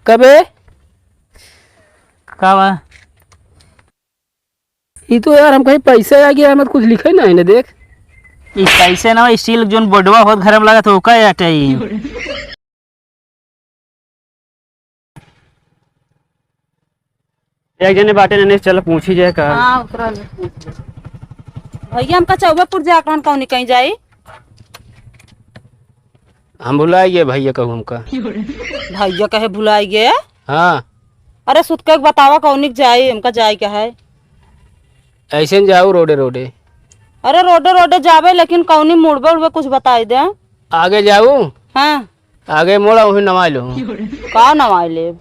कबे का बा? ये तो यार हम कहीं पैसे आ गया मत कुछ लिखे ना इन्हें देख। इस कैसे ना स्टील जोन बोर्डवा होत घर में लगा तो का हटाई। एक जने बाटे ने चल पूछी जाए का। हाँ उतरा ले। भैया हमका चौबेपुर जाकर कहीं कहीं जाई। हम भुला गए भैया कहूँ हमका। भैया कहे भुलाई गए। हाँ अरे सुत के बतावा कौनिक जाई हमका जाई का है। ऐसे न जाऊ रोडे रोडे। अरे रोडे रोडे जावे लेकिन कौनी मुड़बे उड़बे कुछ बताई दे। आगे जाऊ हाँ आगे मोड़ा वही नवा लो। का नवाई ले।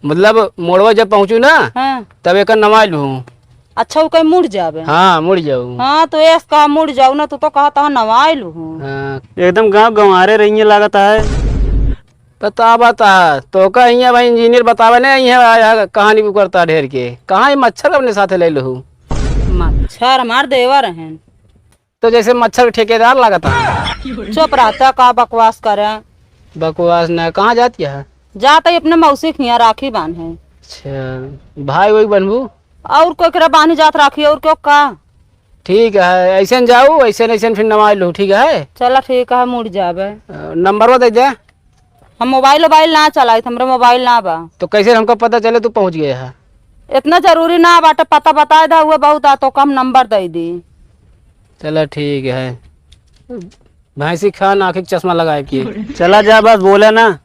मतलब मोड़वा जब पहुँचू ना हाँ तब एक नवा लूँ। अच्छा वो कहीं मुड़ जावे। हाँ मुड़ जाऊ। हाँ तो ऐस कहा मुड़ जाऊ ना तो कहा था नवाई लू। हाँ, एकदम गाँव गंवारे रही लागता है। बता बता तो का यहाँ भाई इंजीनियर बतावे ना यहाँ कहानी भी करता ढेर के कहाँ ये मच्छर अपने साथ ले लो। मच्छर हमार देवर हैं। तो जैसे मच्छर ठेकेदार लागता। चुप रहता का बकवास करे। बकवास न कहाँ जाती है। जाता अपने मौसी के यहाँ राखी बांध है। अच्छा भाई वही बनबू। और कोई करा बांधी जात राखी और क्यों का। ठीक है ऐसे जाऊ ऐसे फिर नवा लो ठीक है। चला ठीक है मुड़ जावे। नंबर दे दे। हम मोबाइल ना चलाई हमारा मोबाइल ना बा। तो कैसे हमको पता चले तू पहुँच गया है। इतना जरूरी ना बाटे पता बता दा हुआ बहुत आ तो कम नंबर दे दी। चलो ठीक है। भैंसी खान आँखें चश्मा लगाए कि चला जा बस बोले ना।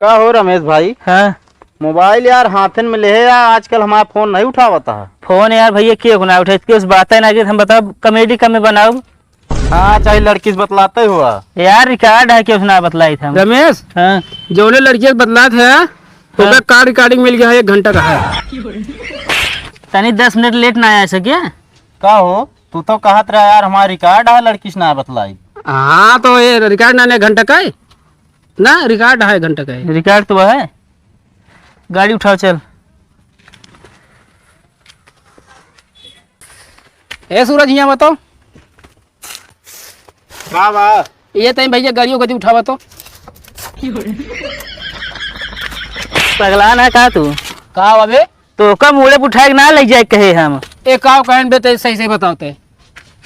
का हो रमेश भाई। हाँ मोबाइल यार हाथन में ले है यार आजकल हमारा फोन नहीं उठावता है। फोन यार भैया क्यों गुना उठे उस बात है ना कि हम बताओ कॉमेडी का मैं बनाऊ। हाँ चाहे लड़की से बतलाते हुआ यार रिकॉर्ड है कि उसने बतलाई था। रमेश हाँ जो ने लड़की बदला थे तो कार रिकॉर्डिंग मिल गया है 1 घंटा का है। तनी 10 मिनट लेट ना आया सके। का हो तू तो कहत रहा यार हमारा रिकॉर्ड है लड़की से ना बतलाई। हाँ तो ये रिकॉर्ड ना 1 घंटा का है ना रिकॉर्ड है 1 घंटा का है। रिकॉर्ड तो है। गाड़ी उठाओ चल। ए सूरज यहाँ बताओ का बा ये तई भैया गाड़ियों कभी उठावा तो पगला ना का तू का अबे तो कम मुड़े उठाए के ना ले जाए कहे हम। एक काव कहन बे ते सही बताते।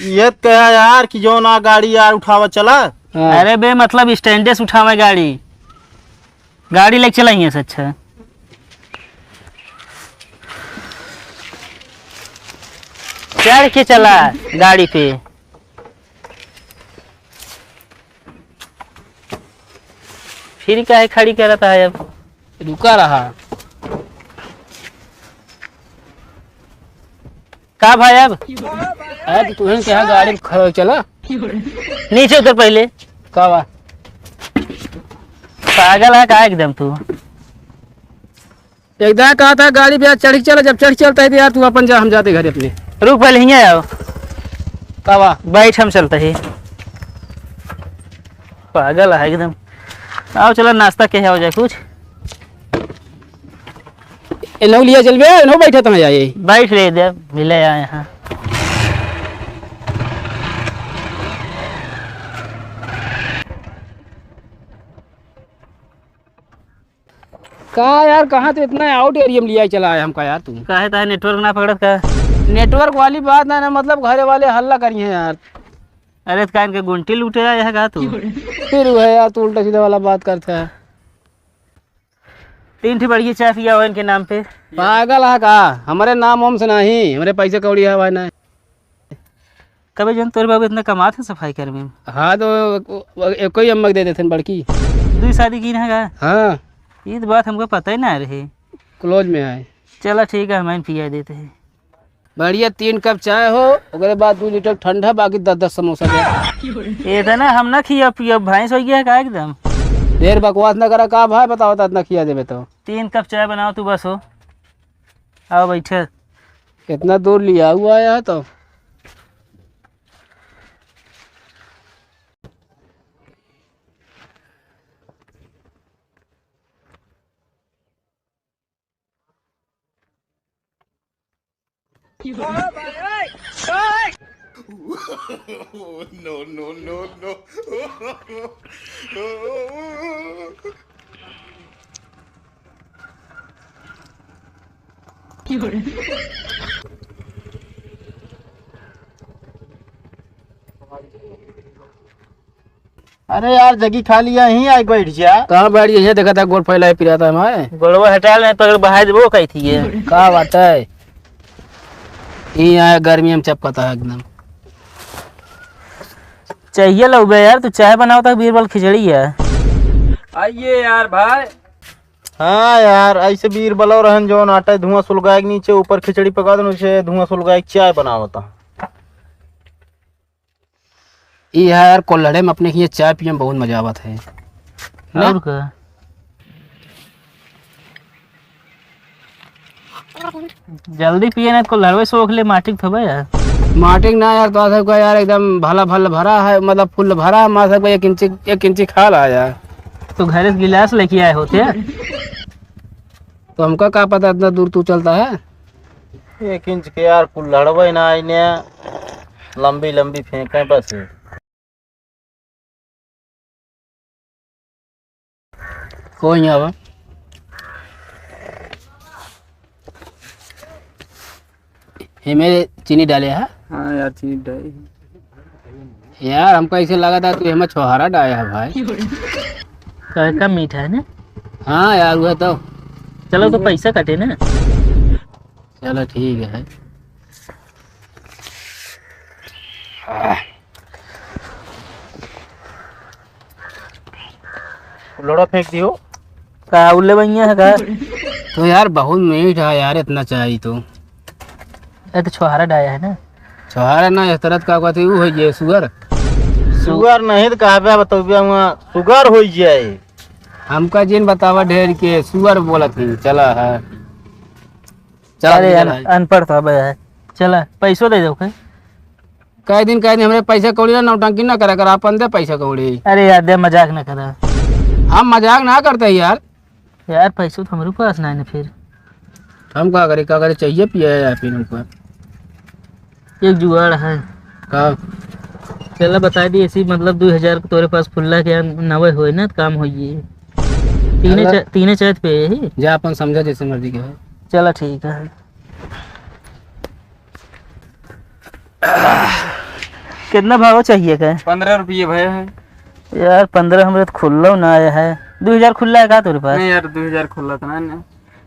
ये कहा यार कि जो ना गाड़ी यार उठावा चला। अरे बे मतलब स्टैंडे से उठावे गाड़ी लेके चलाइए से अच्छा। चढ़ के चला गाड़ी पे। फिर क्या है खड़ी कर रहा है अब। रुका रहा का भाई अब तो तुहन के यहाँ गाड़ी खड़ा चला नीचे उतर पहले। का बा पागल है का एकदम तू। एकदम कहा था गाड़ी पे चढ़ चला जब चढ़ चलता है तो यार तू अपन जा हम जाते घर अपने। रुक पहले हिंगे आओ। का बा बैठ हम चलते ही। पागल है एकदम। आओ चलो नाश्ता के हो जाए कुछ। इन्हों लिया चल बे इन्हों बैठा तो जाए बैठ ले दे मिले यहाँ। का यार कहाँ तो इतना आउट एरिया में लिया चला है हमका यार तू। काहे ताहे नेटवर्क ना पकड़त का। नेटवर्क वाली बात ना मतलब घरे वाले हल्ला करी है यार। अरे तो कान के गुंटी लूटे आया है का तू। फिर वो है यार तू उल्टा सीधा वाला बात करता है। 3 ठी बढ़िया चाय पिया हो इनके नाम पे। पागल है का हमारे नाम ओम से नहीं हमारे पैसे कौड़ी है भाई ना। कभी जन तोरे बाबू इतना कमाते सफाई कर्मी में। हाँ तो एक ही अम्मक दे देते बड़की। 2 शादी की ना का। हाँ ये तो बात हमको पता ही ना रही। क्लोज में है। चलो ठीक है हमें पिया देते हैं। बढ़िया 3 कप चाय हो उसके बाद 2 लीटर ठंडा बाकी 10-10 समोसा दे। ये था ना हम ना खिया पिया भैंस हो गया है का एकदम। देर बकवास ना करा का भाई बताओ इतना खिया देवे तो। 3 कप चाय बनाओ तू बस हो। आओ बैठे। कितना दूर लिया हुआ है तो। अरे यार जगी खा लिया यहीं आई बैठ जा। कहाँ बैठ गई है? देखा था गोड़ फैलाए पिरा था मैं। गोड़वा हटा ले पकड़ बहा देबो कही थी ये। का बात है? यहाँ गर्मी में चपकता है एकदम। चाहिए लो बे यार, तू चाय बनाओ तो बीरबल खिचड़ी है। आइए यार भाई। हाँ यार ऐसे बीर बलो रहन जो आटा धुआं सुलगाए के नीचे ऊपर खिचड़ी पका दो नीचे धुआं सुलगाए के चाय बनावता। ये यार कोल्हड़े में अपने ये चाय पिए में बहुत मजा आवत है ना? और का जल्दी पिए ना को लड़वे सोख ले माटी थोबे यार। माटिक ना यार, तो सबका यार एकदम भला भला भरा है, मतलब फुल भरा है। माँ सबका एक इंची खा ला यार। तो घर से गिलास लेके आए होते हैं। तो हमका क्या पता इतना दूर तू चलता है? 1 इंच के यार कुल्हड़वे ना आईने लंबी लंबी फेंके बस। कोई नहीं अब ये मेरे चीनी डाले है। हाँ यार चीनी डाली यार हमको ऐसे लगा था तू हमें छोहारा डाया है भाई। का मीठा है ना। हाँ यार हुआ तो चलो तो पैसा कटे ना। चलो ठीक है। कुल्हड़ा फेंक दियो। का उल्ले भैया है का? तो यार बहुत मीठ है यार, इतना चाहिए तो। ये तो छोहारा डाया है ना। छोहारा ना इस तरह का कहते वो हो ये शुगर। शुगर नहीं तो कहा बतौबिया शुगर हो जाए। हमका जिन बतावा ढेर के शुगर बोलत नहीं चला है। अरे यार चल अनपढ़ था भैया। चला पैसों दे दो के। कई दिन हमरे पैसा कौड़ी ना नौटंकी ना करा कर, अपन दे पैसा कौड़ी। अरे यार दे मजाक ना करा हम मजाक ना करते यार। यार पैसों तो हमारे पास ना है ना। फिर हम क्या करे चाहिए पिए यार पीने को। एक जुगाड़ है का चला बता दी ऐसी, मतलब 2000 तोरे पास फुल्ला के नवे होए ना तो काम होइए। तीने चाहत पे ही जा अपन समझा जैसे मर्जी के है। चला ठीक है। कितना भाव चाहिए का? 15 रुपये भैया है। यार 15 हमारे तो खुल्ला ना आया है। 2000 खुल्ला है का तोरे पास? नहीं यार 2000 खुला था ना।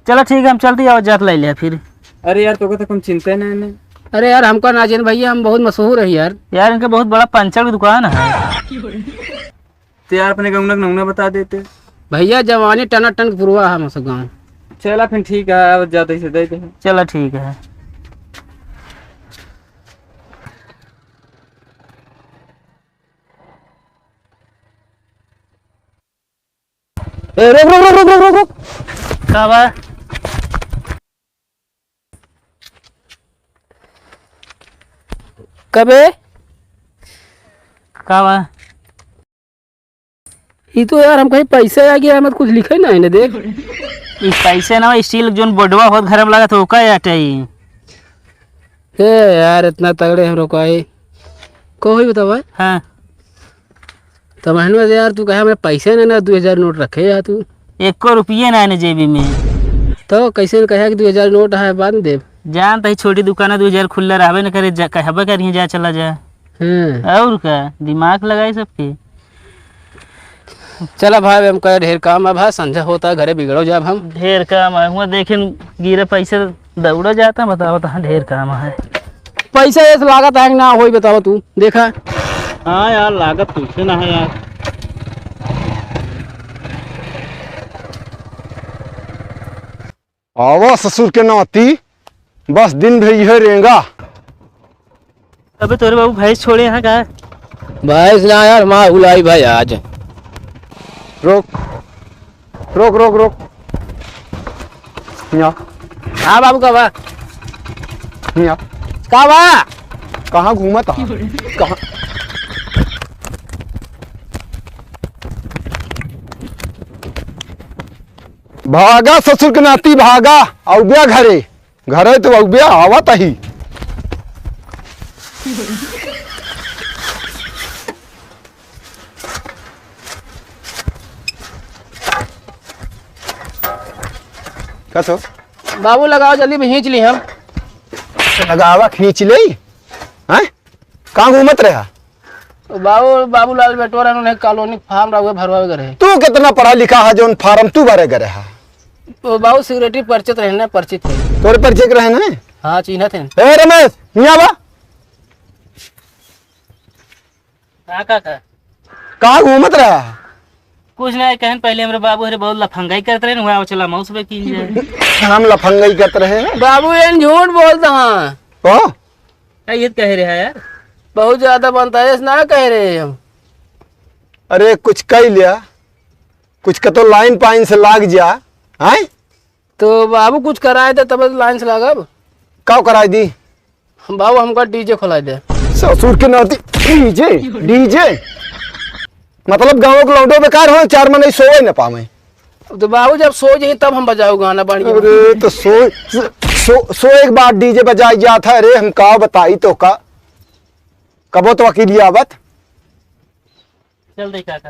चलो ठीक है हम चलते आओ जात ले लिया फिर। अरे यार तो कम चिंता नहीं। अरे यार हमको ना जान भैया, हम बहुत मशहूर है यार। यार इनका बहुत बड़ा पंचर की दुकान है। तो यार अपने गाँव नमूना बता देते भैया। जवानी टना टन पुरवा है हम सब गाँव। चला फिर ठीक है, अब ज्यादा से दे दे। चलो ठीक है। रुक रुक रुक रुक रुक रुक। का बा? कबे का बा? ये तो यार हम कहीं पैसे आ गया मत कुछ लिखे ना इन्हें देख। इस पैसे ना स्टील जोन बोर्डवा होत घर में लगा तो का याटाई। हे यार इतना तगड़े हम रोको आए कोई बताओ। हाँ तो महीनों से यार तू कहे हमें पैसे नहीं ना 2000 नोट रखे यार तू। 1 रुपये ना है जेबी में। तो कैसे कहे कि 2000 नोट है बाद में दे। जान तही छोटी दुकान 2000 खुला रहबे न करे कहबे करिए जा चला जा। हाँ और का दिमाग लगाई सबके। चला भाई हम कहे ढेर काम है भाई, संझा होता है घरे बिगड़ो जाब हम। ढेर काम है हुआ देखे गिरे पैसे दौड़ा जाता बताओ तो ढेर काम है। पैसा ऐसे लागत है कि ना हो बताओ तू देखा। हाँ यार लागत तुझसे ना है यार। आवा ससुर के नाती बस दिन भर यह रहेगा। अबे तोरे बाबू भैंस छोड़े यहाँ का? भाई ना यार माँ उलाई भाई आज। रोक रोक रोक रोक यहाँ हाँ बाबू का बा यहाँ का बा कहाँ घूमा था कहाँ भागा ससुर के नाती भागा औबिया घरे घरे तो औबिया आवा तही। कसो बाबू लगाओ जल्दी खींच ली हम। लगावा खींच ले हैं कहाँ घूमत रहा बाबू बाबूलाल बेटोरा उन्होंने कॉलोनी फार्म रहा भरवा करे। तू कितना पढ़ा लिखा है जो फार्म तू भरे करे है तो बाबू सिक्योरिटी परिचित रहना परिचित है। तोरे परिचय के रहे ना हाँ चिन्ह थे। ए रमेश यहाँ बा हाँ काका कहाँ घूमत रहा है कुछ नहीं कहन पहले हमारे बाबू हरे बहुत लफंगाई करते रहे हुआ चला माउस पे की जाए। हम लफंगई करते रहे हैं बाबू ये झूठ बोलता हाँ क्या ये कह रहे हैं यार। बहुत ज्यादा बनता है ना कह रहे हम। अरे कुछ कह लिया कुछ का तो लाइन पाइन से लाग जा हैं तो बाबू कुछ कराए थे तब लाइन से लागब। का कराई दी बाबू हमका डीजे खोला दे। ससुर के नाती डीजे डीजे मतलब गाँव के लौटो बेकार हो चार महीने सोए न पावे। तो बाबू जब सो जाए तब हम बजाओ गाना बढ़िया। अरे तो सो एक बार डीजे बजाई जाता है। अरे हम का बताई तो का कबो तो वकील आवत चल दे काका।